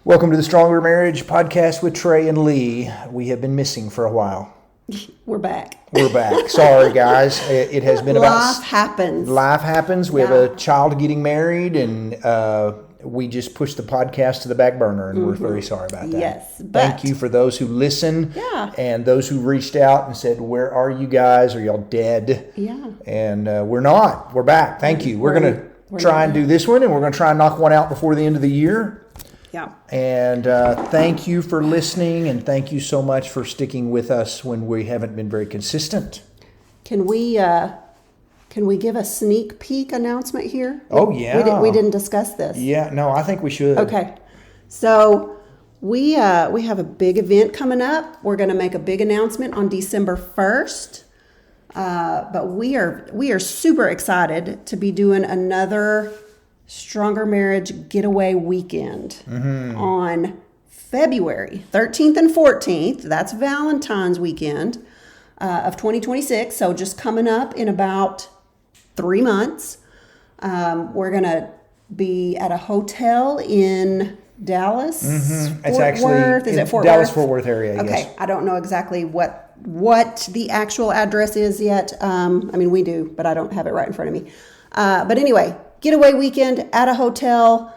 Welcome to the Stronger Marriage Podcast with Trey and Lee. We have been missing for a while. We're back. We're back. Sorry, guys. It has been Life happens. Life happens. We have a child getting married, and we just pushed the podcast to the back burner, and we're very sorry about that. Yes. Thank you for those who listen, Yeah. and those who reached out and said, "Where are you guys? Are y'all dead?" Yeah. And we're not. We're back. Thank you. We're going to try and do this one, and we're going to try and knock one out before the end of the year. Yeah. And thank you for listening, and thank you so much for sticking with us when we haven't been very consistent. Can we give a sneak peek announcement here? Oh, yeah. We didn't discuss this. Yeah, no, I think we should. Okay. So we have a big event coming up. We're going to make a big announcement on December 1st. But we are super excited to be doing another Stronger Marriage Getaway Weekend on February 13th and 14th. That's Valentine's weekend of 2026. So just coming up in about 3 months. We're going to be at a hotel in Dallas. It's actually Worth. Is it Fort Dallas, Worth? Fort Worth area, Okay. yes. I don't know exactly what the actual address is yet. I mean, we do, but I don't have it right in front of me. But anyway, getaway weekend at a hotel.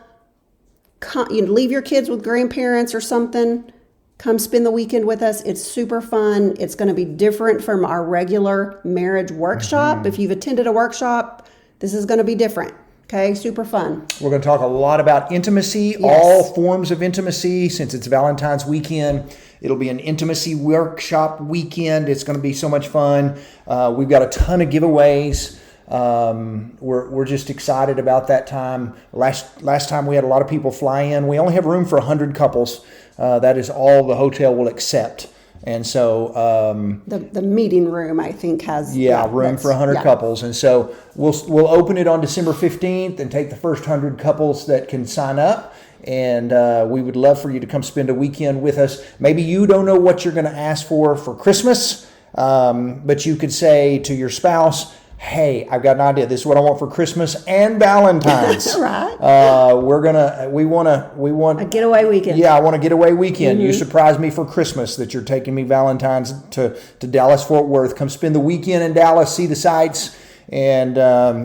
You leave your kids with grandparents or something. Come spend the weekend with us. It's super fun. It's going to be different from our regular marriage workshop. If you've attended a workshop, this is going to be different. Okay, super fun. We're going to talk a lot about intimacy, Yes. all forms of intimacy. Since it's Valentine's weekend, it'll be an intimacy workshop weekend. It's going to be so much fun. We've got a ton of giveaways. We're just excited about that time. Last time we had a lot of people fly in. We only have room for 100 couples. That is all the hotel will accept. And so The meeting room, I think, has room for 100 couples. And so we'll open it on December 15th and take the first 100 couples that can sign up. And we would love for you to come spend a weekend with us. Maybe you don't know what you're going to ask for Christmas, but you could say to your spouse, "Hey, I've got an idea. This is what I want for Christmas and Valentine's." Right. We want A getaway weekend. Yeah, I want a getaway weekend. You surprise me for Christmas that you're taking me Valentine's to Dallas, Fort Worth. Come spend the weekend in Dallas, see the sights, and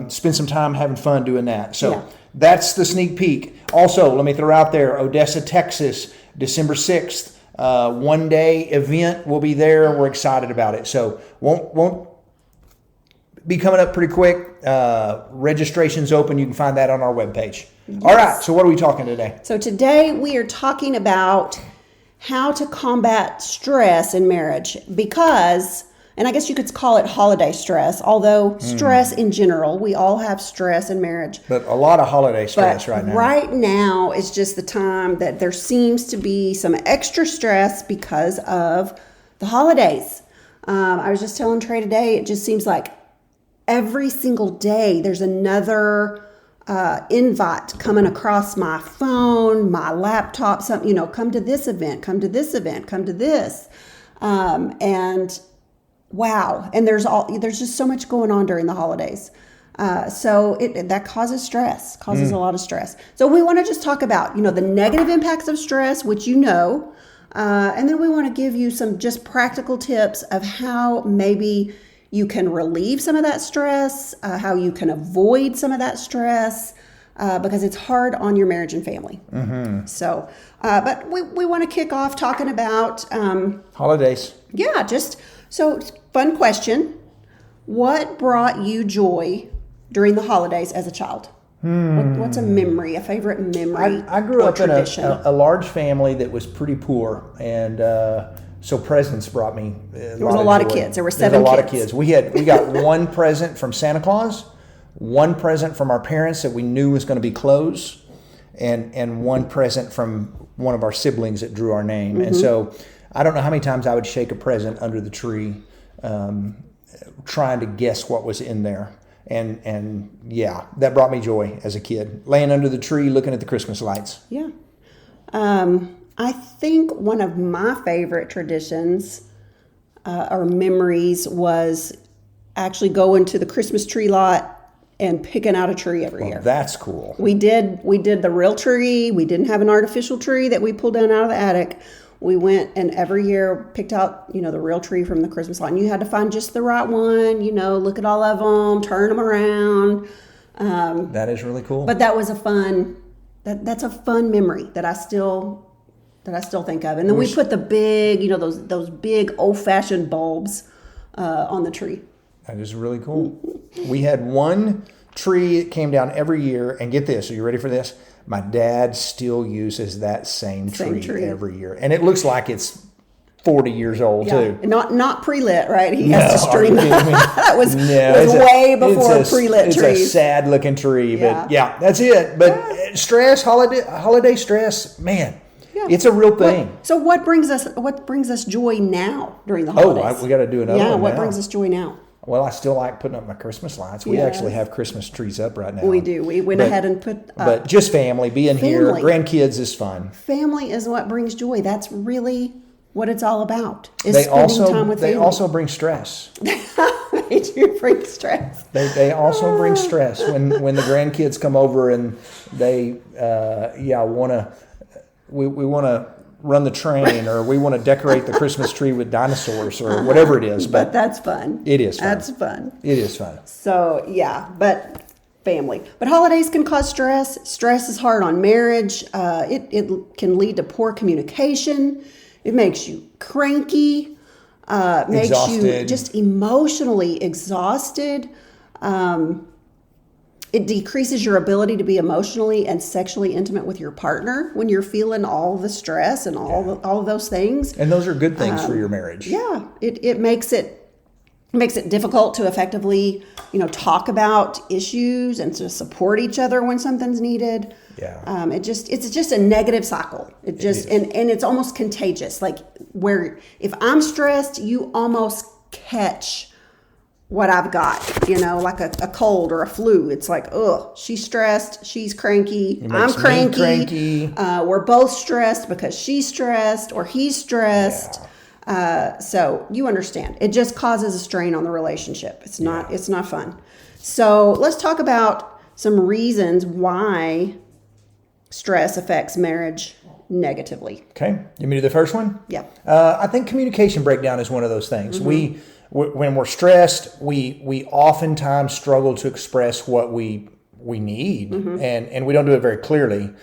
spend some time having fun doing that. So that's the sneak peek. Also, let me throw out there, Odessa, Texas, December 6th. One-day event. We'll be there. We're excited about it. So won't be coming up pretty quick. Registration's open. You can find that on our webpage. Yes. All right. So what are we talking today? So today we are talking about how to combat stress in marriage because, and I guess you could call it holiday stress, although stress in general, we all have stress in marriage. But a lot of holiday stress right now. Right now is just the time that there seems to be some extra stress because of the holidays. I was just telling Trey today, it just seems like every single day, there's another invite coming across my phone, my laptop, something, come to this event, come to this event, come to this. And wow. And there's just so much going on during the holidays. So that causes stress, causes a lot of stress. So we want to just talk about, the negative impacts of stress, which and then we want to give you some just practical tips of how maybe you can relieve some of that stress, how you can avoid some of that stress, because it's hard on your marriage and family. So, but we want to kick off talking about holidays. Yeah, so fun question. What brought you joy during the holidays as a child? What's a memory, a favorite memory? I grew up tradition? in a large family that was pretty poor, and so presents brought me There was a lot of kids. There were 7 kids. There was a lot of kids. We got one present from Santa Claus, one present from our parents that we knew was going to be clothes, and one present from one of our siblings that drew our name. And so I don't know how many times I would shake a present under the tree, trying to guess what was in there. And yeah, that brought me joy as a kid, laying under the tree looking at the Christmas lights. Yeah. I think one of my favorite traditions or memories was actually going to the Christmas tree lot and picking out a tree every year. That's cool. We did the real tree. We didn't have an artificial tree that we pulled down out of the attic. We went and every year picked out, the real tree from the Christmas line. You had to find just the right one, look at all of them, turn them around. That is really cool. But that was that's a fun memory that I still think of. And then we put the big, those big old-fashioned bulbs on the tree. That is really cool. We had one tree that came down every year, and get this, are you ready for this? My dad still uses that same tree every year. And it looks like it's 40 years old, too. Not pre-lit, right? He has to stream that. was No, way before pre-lit trees. It's a sad-looking tree, but that's it. But stress, holiday stress, man, it's a real thing. So what brings us joy now during the holidays? We got to do another one now. What brings us joy now? Well, I still like putting up my Christmas lights. We actually have Christmas trees up right now. We do. We went ahead and put up. But just family, being here, grandkids is fun. Family is what brings joy. That's really what it's all about, is spending time with family. They also bring stress. They do bring stress. They also bring stress when the grandkids come over and they want to we want to run the train, or we want to decorate the Christmas tree with dinosaurs, or whatever it is. But that's fun. It is fun. That's fun. It is fun. So, but family. But holidays can cause stress. Stress is hard on marriage. It can lead to poor communication. It makes you cranky. Makes you just emotionally exhausted. It decreases your ability to be emotionally and sexually intimate with your partner when you're feeling all the stress and all of those things. And those are good things for your marriage. Yeah, it makes it difficult to effectively, talk about issues and to support each other when something's needed. Yeah. It's just a negative cycle. And it's almost contagious. Like, where if I'm stressed, you almost catch what I've got, like a cold or a flu. It's like, she's stressed, she's cranky, I'm cranky. We're both stressed because she's stressed or he's stressed. Yeah. So you understand, it just causes a strain on the relationship. It's not fun. So let's talk about some reasons why stress affects marriage negatively. Okay. You want me to do the first one? Yeah. I think communication breakdown is one of those things. Mm-hmm. When we're stressed, we oftentimes struggle to express what we need, mm-hmm. and we don't do it very clearly,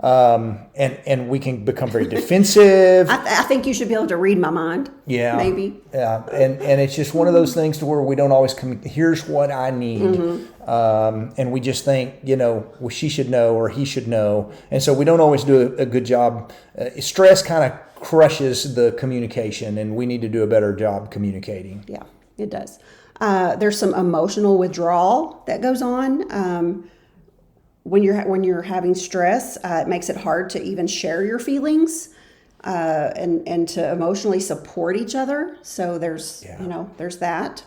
and we can become very defensive. I think you should be able to read my mind. Yeah, maybe. Yeah, and it's just one of those things to where we don't always here's what I need, mm-hmm. And we just think well, she should know or he should know, and so we don't always do a good job. Stress kind of crushes the communication, and we need to do a better job communicating. Yeah, it does. There's some emotional withdrawal that goes on when you're having stress. It makes it hard to even share your feelings and to emotionally support each other. So there's that.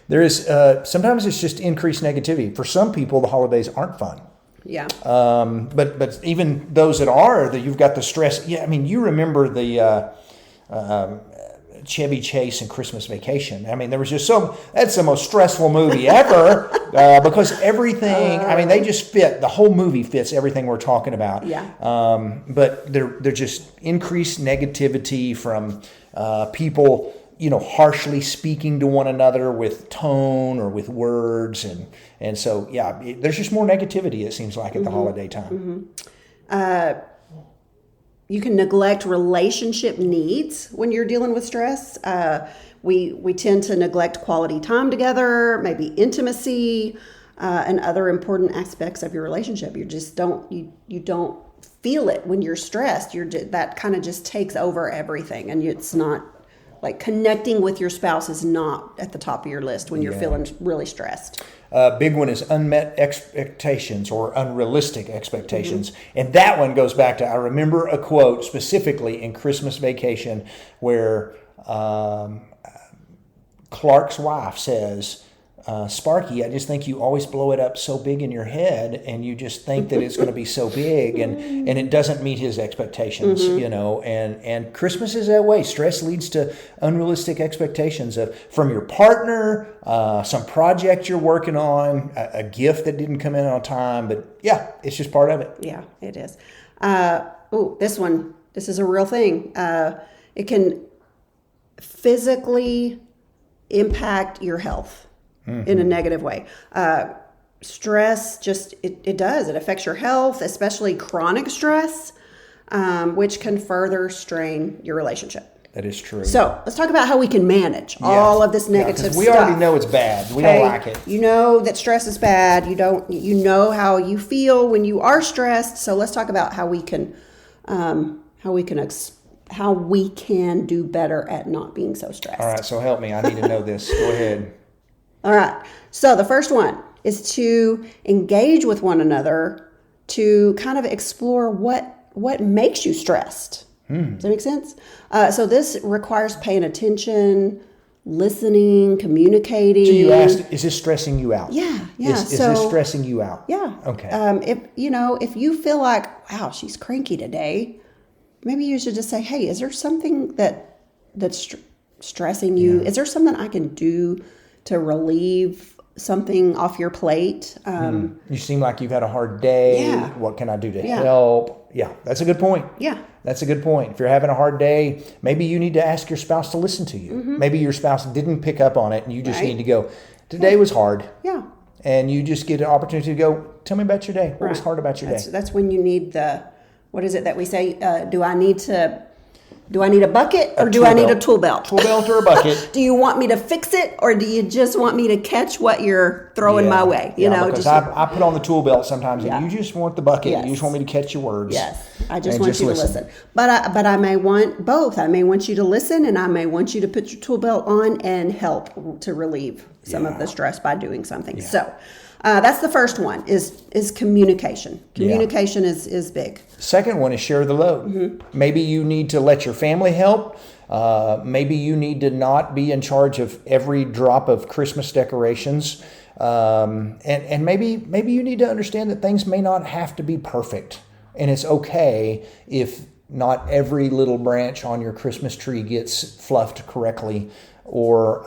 There is sometimes it's just increased negativity. For some people, the holidays aren't fun. Yeah. But even those that are, that you've got the stress. Yeah, I mean, you remember the Chevy Chase and Christmas Vacation. I mean, there was just that's the most stressful movie ever because everything. I mean, they just fit. The whole movie fits everything we're talking about. Yeah. But they're just increased negativity from people. Harshly speaking to one another with tone or with words. And so, there's just more negativity, it seems like, at the holiday time. Mm-hmm. You can neglect relationship needs when you're dealing with stress. We tend to neglect quality time together, maybe intimacy, and other important aspects of your relationship. You just don't feel it when you're stressed. That kind of just takes over everything, and it's not. Like, connecting with your spouse is not at the top of your list when you're feeling really stressed. Big one is unmet expectations or unrealistic expectations. Mm-hmm. And that one goes back to, I remember a quote specifically in Christmas Vacation where Clark's wife says, Sparky, I just think you always blow it up so big in your head, and you just think that it's going to be so big, and it doesn't meet his expectations, and Christmas is that way. Stress leads to unrealistic expectations from your partner, some project you're working on, a gift that didn't come in on time, but yeah, it's just part of it. Yeah, it is. This is a real thing. It can physically impact your health in a negative way. Stress it does. It affects your health, especially chronic stress, which can further strain your relationship. That is true. So let's talk about how we can manage all of this negative stuff. We already know it's bad. We don't like it. You know that stress is bad. You know how you feel when you are stressed. So let's talk about how we can do better at not being so stressed. All right, so help me. I need to know this. Go ahead. All right. So the first one is to engage with one another to kind of explore what makes you stressed. Does that make sense? So this requires paying attention, listening, communicating. So you asked, is this stressing you out? Yeah. Is this stressing you out? Yeah. Okay. If you feel like, wow, she's cranky today, maybe you should just say, hey, is there something that's stressing you? Yeah. Is there something I can do to relieve something off your plate? You seem like you've had a hard day. Yeah. What can I do to help? Yeah, that's a good point. Yeah. That's a good point. If you're having a hard day, maybe you need to ask your spouse to listen to you. Maybe your spouse didn't pick up on it, and you just need to go, today was hard. Yeah. And you just get an opportunity to go, tell me about your day. What was hard about your day? That's when you need what is it that we say? Do I need a bucket or do I need a tool belt? Tool belt or a bucket. Do you want me to fix it or do you just want me to catch what you're throwing my way? Because I put on the tool belt sometimes and you just want the bucket. Yes. You just want me to catch your words. Yes. I just want you to listen. But I may want both. I may want you to listen and I may want you to put your tool belt on and help to relieve some of the stress by doing something. Yeah. So that's the first one is communication. Communication is big. Second one is share the load. Maybe you need to let your family help. Maybe you need to not be in charge of every drop of Christmas decorations. And maybe you need to understand that things may not have to be perfect. And it's okay if not every little branch on your Christmas tree gets fluffed correctly, or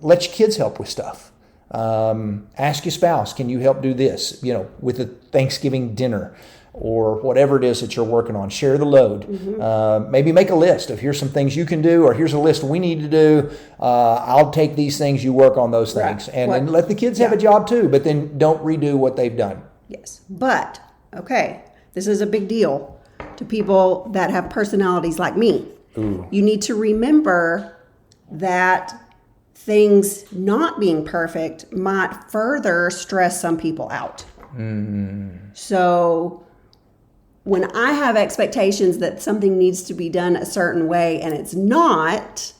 let your kids help with stuff. Ask your spouse, can you help do this? With the Thanksgiving dinner or whatever it is that you're working on. Share the load. Maybe make a list of here's some things you can do, or here's a list we need to do. I'll take these things, you work on those things. Right. And let the kids have a job too, but then don't redo what they've done. Yes. But, okay, this is a big deal to people that have personalities like me. Ooh. You need to remember that things not being perfect might further stress some people out. So when I have expectations that something needs to be done a certain way and it's not,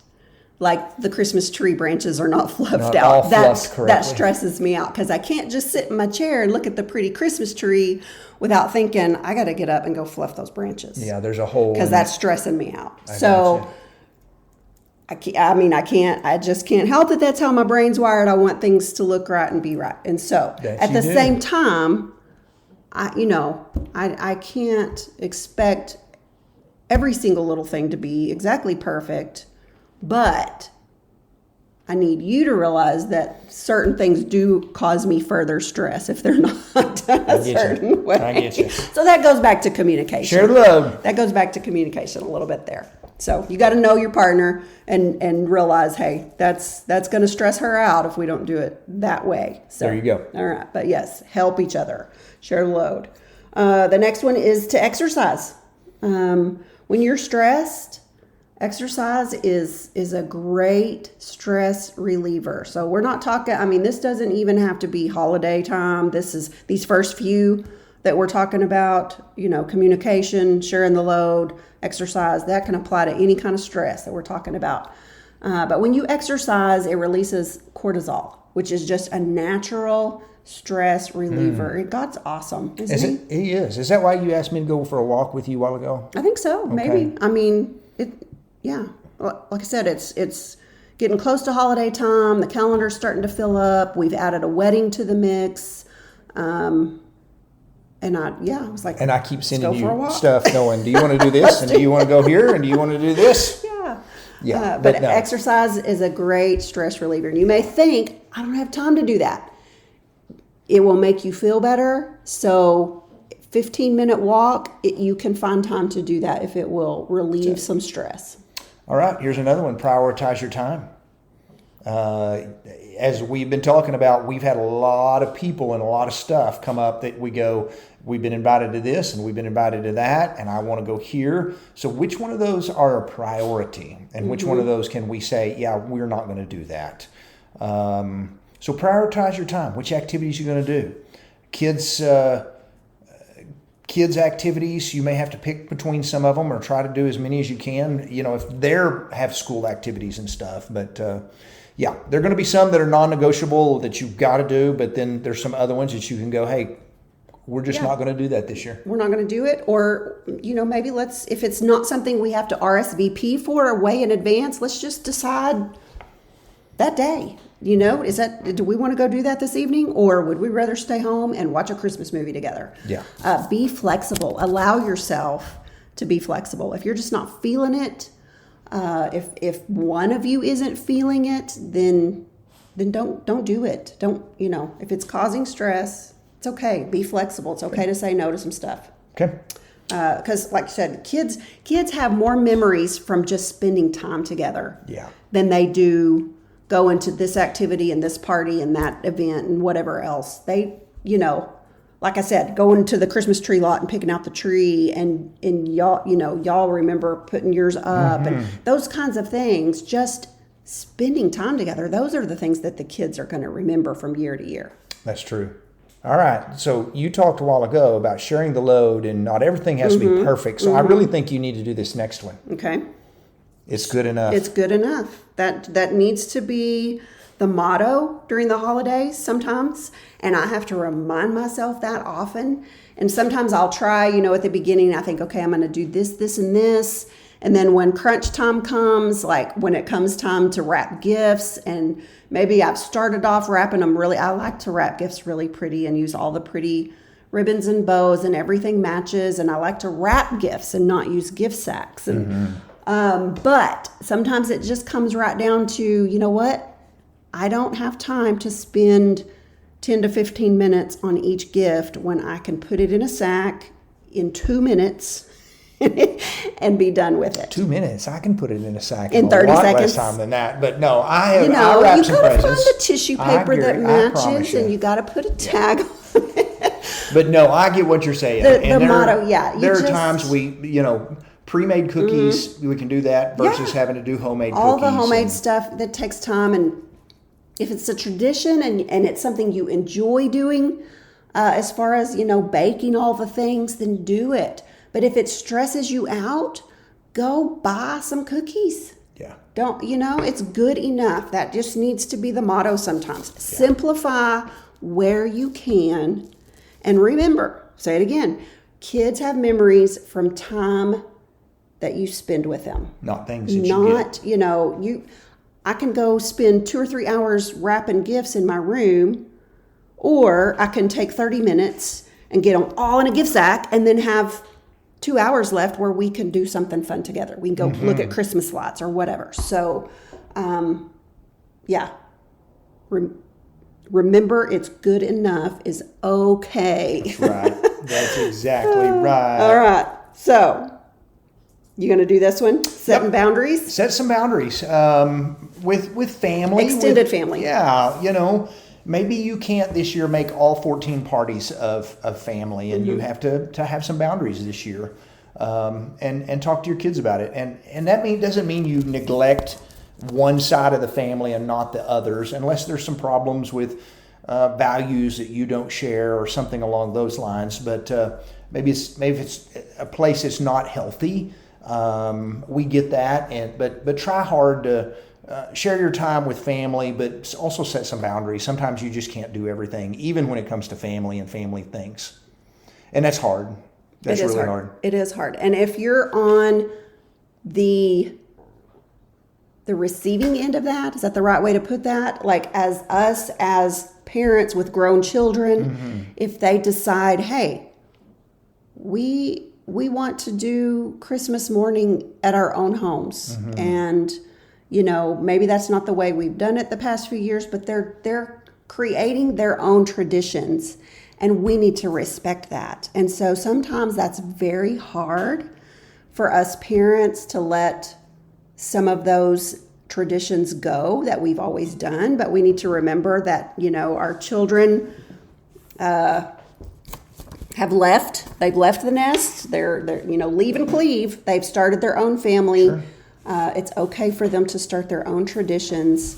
like the Christmas tree branches are not fluffed out, that stresses me out because I can't just sit in my chair and look at the pretty Christmas tree without thinking, I got to get up and go fluff those branches. Yeah, there's a whole... Because that's stressing me out. I just can't help it. That's how my brain's wired. I want things to look right and be right. And so at the same time, I can't expect every single little thing to be exactly perfect, but I need you to realize that certain things do cause me further stress if they're not done a certain way. I get you. So that goes back to communication. Share the load. That goes back to communication a little bit there. So you got to know your partner and realize, hey, that's going to stress her out if we don't do it that way. So, there you go. All right. But yes, help each other. Share the load. The next one is to exercise. When you're stressed, exercise is a great stress reliever. So we're not talking, this doesn't even have to be holiday time. This is these first few that we're talking about, communication, sharing the load, exercise, that can apply to any kind of stress that we're talking about. But when you exercise, it releases cortisol, which is just a natural stress reliever. God's awesome, isn't he? He is. Is that why you asked me to go for a walk with you a while ago? I think so, maybe. Like I said, it's getting close to holiday time. The calendar's starting to fill up. We've added a wedding to the mix. And I was like, And I keep sending go for a you walk. stuff knowing, do you want to do this? And do you want to go here? And do you want to do this? Yeah. Yeah. But no. exercise is a great stress reliever. And you may think, I don't have time to do that. It will make you feel better. So 15-minute walk, you can find time to do that if it will relieve some stress. All right. Here's another one. Prioritize your time. As we've been talking about, we've had a lot of people and a lot of stuff come up that we've been invited to this and we've been invited to that, and I want to go here. So which one of those are a priority? And which one of those can we say, yeah, we're not going to do that? So prioritize your time. Which activities you're going to do? Kids activities, you may have to pick between some of them or try to do as many as you can, if they're have school activities and stuff. But yeah, there are going to be some that are non-negotiable that you've got to do, but then there's some other ones that you can go, hey, we're just not going to do that this year. We're not going to do it. Or, maybe if it's not something we have to RSVP for or way in advance, let's just decide that day. Do we want to go do that this evening, or would we rather stay home and watch a Christmas movie together? Yeah. Be flexible. Allow yourself to be flexible. If you're just not feeling it, if one of you isn't feeling it, then don't do it. Don't, if it's causing stress, it's okay. Be flexible. It's okay to say no to some stuff. Okay. Because like I said, kids have more memories from just spending time together than they do going to this activity and this party and that event and whatever else. They, like I said, going to the Christmas tree lot and picking out the tree and y'all remember putting yours up and those kinds of things, just spending time together. Those are the things that the kids are going to remember from year to year. That's true. All right. So you talked a while ago about sharing the load and not everything has to be perfect. So I really think you need to do this next one. Okay. It's good enough. It's good enough. That needs to be the motto during the holidays sometimes. And I have to remind myself that often. And sometimes I'll try, at the beginning, I think, okay, I'm going to do this, this, and this. And then when crunch time comes, like when it comes time to wrap gifts, and maybe I've started off wrapping them I like to wrap gifts really pretty and use all the pretty ribbons and bows and everything matches. And I like to wrap gifts and not use gift sacks. And but sometimes it just comes right down to, you know what? I don't have time to spend 10 to 15 minutes on each gift when I can put it in a sack in 2 minutes and be done with it. 2 minutes. I can put it in a sack in 30 a lot seconds. less time than that. But no, I have. You I wrap some gotta presents. find the tissue paper that matches, you. and you gotta put a tag on it. But no, I get what you're saying. The motto, yeah. There are times we, pre-made cookies, we can do that versus having to do homemade cookies. All the homemade stuff that takes time, and if it's a tradition and it's something you enjoy doing, as far as, baking all the things, then do it. But if it stresses you out, go buy some cookies. Yeah. Don't, it's good enough. That just needs to be the motto sometimes. Yeah. Simplify where you can. And remember, say it again, kids have memories from time that you spend with them. Not things that you get. I can go spend 2 or 3 hours wrapping gifts in my room, or I can take 30 minutes and get them all in a gift sack and then have 2 hours left where we can do something fun together. We can go look at Christmas lights or whatever. So, remember, it's good enough is okay. That's right. That's exactly right. All right. So, you going to do this one? Setting boundaries? Set some boundaries with family. Extended family. Yeah, maybe you can't this year make all 14 parties of family, and you have to have some boundaries this year, and talk to your kids about it. And that doesn't mean you neglect one side of the family and not the others, unless there's some problems with values that you don't share or something along those lines. But maybe it's a place that's not healthy. We get that, but try hard to share your time with family, but also set some boundaries. Sometimes you just can't do everything, even when it comes to family and family things, and that's hard. That's really hard. It is hard. And if you're on the the receiving end of that. Is that the right way to put that? Like as us as parents with grown children, if they decide, hey, we want to do Christmas morning at our own homes, and maybe that's not the way we've done it the past few years, but they're creating their own traditions, and we need to respect that. And so sometimes that's very hard for us parents to let some of those traditions go that we've always done, but we need to remember that, our children have left. They've left the nest. They're leave and cleave. They've started their own family. Sure. It's okay for them to start their own traditions,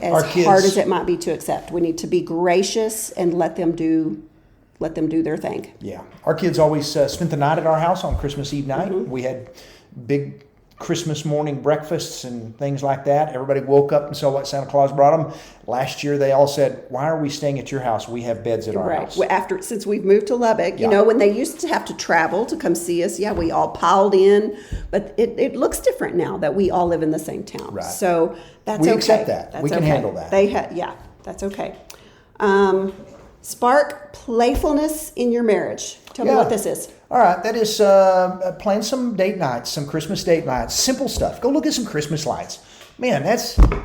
Our as kids- hard as it might be to accept. We need to be gracious and let them do their thing. Yeah. Our kids always spent the night at our house on Christmas Eve night. We had big Christmas morning breakfasts and things like that. Everybody woke up and saw what Santa Claus brought them. Last year, they all said, "Why are we staying at your house? We have beds at our house." Since we've moved to Lubbock, Yeah. when they used to have to travel to come see us, we all piled in, but it looks different now that we all live in the same town. Right. So that's We okay. accept that. That's We can okay. handle that. That's okay. Spark playfulness in your marriage. Tell me Yeah. what this is. All right, that is plan some date nights, some Christmas date nights, simple stuff. Go look at some Christmas lights. Man,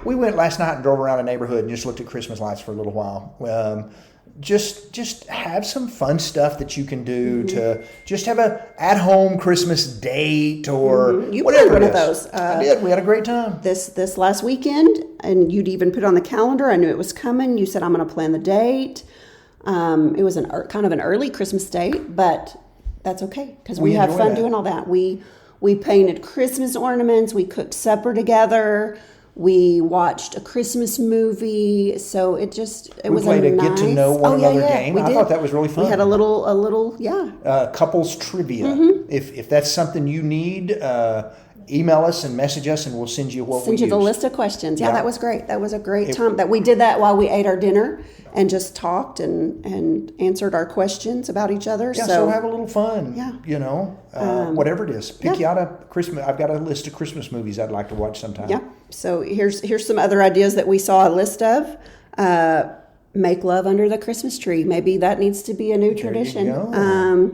we went last night and drove around a neighborhood and just looked at Christmas lights for a little while. Just have some fun stuff that you can do to just have a at-home Christmas date or You whatever planned it one of is. those. I did. We had a great time. This last weekend, and you'd even put it on the calendar. I knew it was coming. You said, I'm going to plan the date. It was kind of an early Christmas date, but that's okay because we have enjoy fun that. doing all that. We painted Christmas ornaments. We cooked supper together. We watched a Christmas movie. So it was played a nice, get to know one another game. We I did. thought that was really fun. We had a little, Couples trivia. If that's something you need, email us and message us, and we'll send you what we Send you the use. list of questions. Yeah, Yeah. that was great. That was a great time. That we did that while we ate our dinner and just talked and answered our questions about each other. Yeah, so have a little fun. Yeah. Whatever it is. Pick you out a Christmas. I've got a list of Christmas movies I'd like to watch sometime. yeah. So here's some other ideas that we saw a list of. Make love under the Christmas tree. Maybe that needs to be a new tradition. go.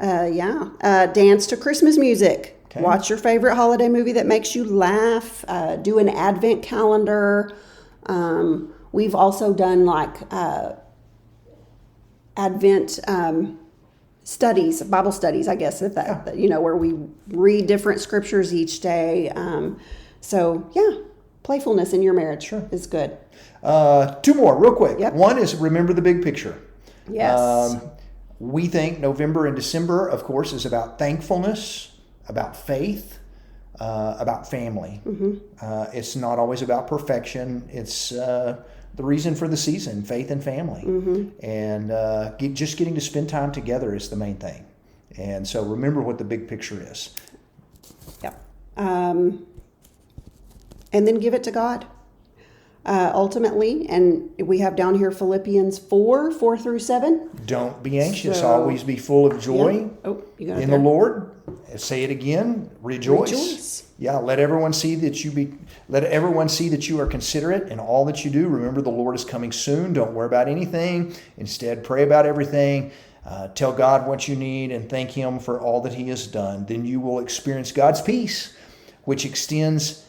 Dance to Christmas music. Okay. Watch your favorite holiday movie that makes you laugh. Do an advent calendar. We've also done Advent studies, Bible studies, I guess, if that, where we read different scriptures each day. Playfulness in your marriage is good. Two more, real quick. Yep. One is remember the big picture. Yes. We think November and December, of course, is about thankfulness, about faith, about family. It's not always about perfection. It's the reason for the season, faith and family. And just getting to spend time together is the main thing. And so remember what the big picture is. Yep. And then give it to God. Ultimately, and we have down here Philippians 4:4-7. Don't be anxious. So- Always be full of joy Yeah. Oh, you got it in there. the Lord. Say it again. Rejoice. Rejoice. Yeah. Let everyone see that you are considerate in all that you do. Remember, the Lord is coming soon. Don't worry about anything. Instead, pray about everything. Tell God what you need and thank Him for all that He has done. Then you will experience God's peace, which exceeds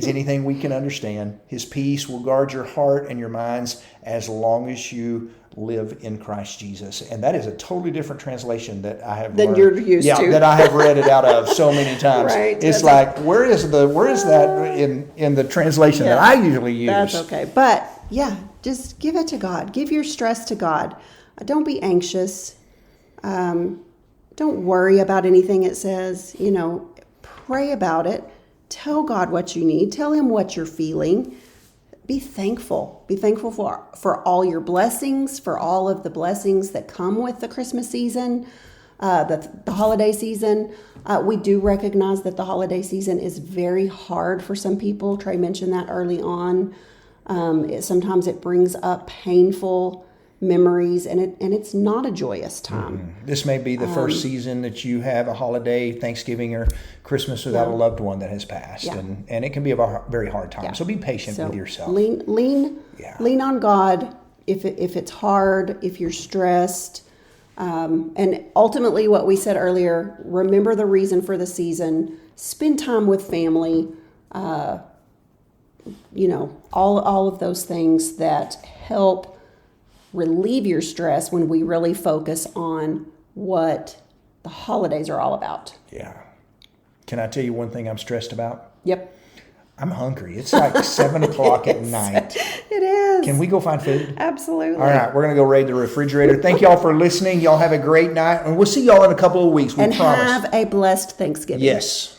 anything we can understand. His peace will guard your heart and your minds as long as you live in Christ Jesus. And that is a totally different translation that I have Than learned. you're used to. that I have read it out of so many times. Right. It's That's like, where is that in the translation that I usually use? That's okay. But just give it to God. Give your stress to God. Don't be anxious. Don't worry about anything it says. Pray about it. Tell God what you need. Tell Him what you're feeling. Be thankful. Be thankful for all your blessings, for all of the blessings that come with the Christmas season, the holiday season. We do recognize that the holiday season is very hard for some people. Trey mentioned that early on. Sometimes it brings up painful memories, and it's not a joyous time. This may be the first season that you have a holiday, Thanksgiving or Christmas, without a loved one that has passed, and it can be a very hard time. So be patient with yourself. Lean on God if it's hard, if you're stressed, and ultimately what we said earlier. Remember the reason for the season. Spend time with family. All of those things that help relieve your stress when we really focus on what the holidays are all about. Yeah. Can I tell you one thing I'm stressed about? Yep. I'm hungry. It's like 7 o'clock at night. It is. Can we go find food? Absolutely. All right. We're going to go raid the refrigerator. Thank y'all for listening. Y'all have a great night. And we'll see y'all in a couple of weeks. We promise. And have a blessed Thanksgiving. Yes.